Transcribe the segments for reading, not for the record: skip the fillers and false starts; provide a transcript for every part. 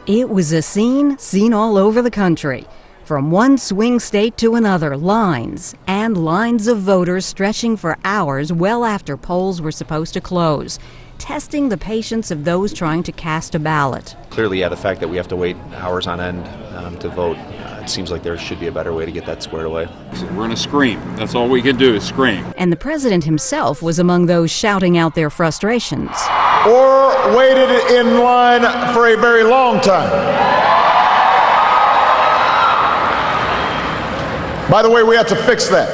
It was a scene seen all over the country. From one swing state to another, lines and lines of voters stretching for hours well after polls were supposed to close, testing the patience of those trying to cast a ballot. Clearly, the fact that we have to wait hours on end to vote, it seems like there should be a better way to get that squared away. We're going to scream. That's all we can do is scream. And the president himself was among those shouting out their frustrations. Or waited in line for a very long time. By the way, we have to fix that.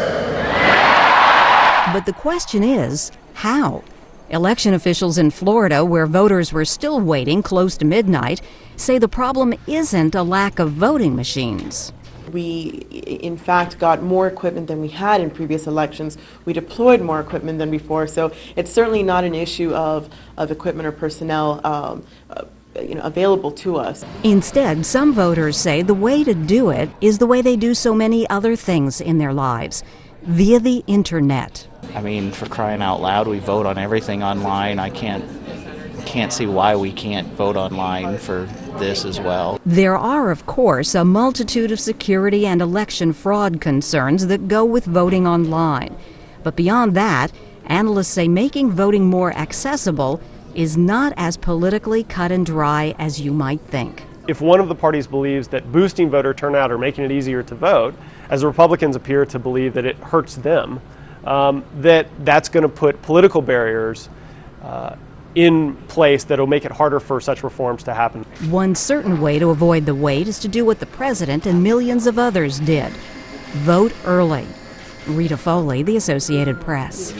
But the question is, how? Election officials in Florida, where voters were still waiting close to midnight, say the problem isn't a lack of voting machines. We, in fact, got more equipment than we had in previous elections. We deployed more equipment than before, so it's certainly not an issue of equipment or personnel available to us. Instead, some voters say the way to do it is the way they do so many other things in their lives, via the internet. I mean, for crying out loud, we vote on everything online. I can't see why we can't vote online for this as well. There are, of course, a multitude of security and election fraud concerns that go with voting online. But beyond that, analysts say making voting more accessible is not as politically cut and dry as you might think. If one of the parties believes that boosting voter turnout or making it easier to vote, as the Republicans appear to believe that it hurts them, that's going to put political barriers in place that will make it harder for such reforms to happen. One certain way to avoid the wait is to do what the president and millions of others did: vote early. Rita Foley, The Associated Press.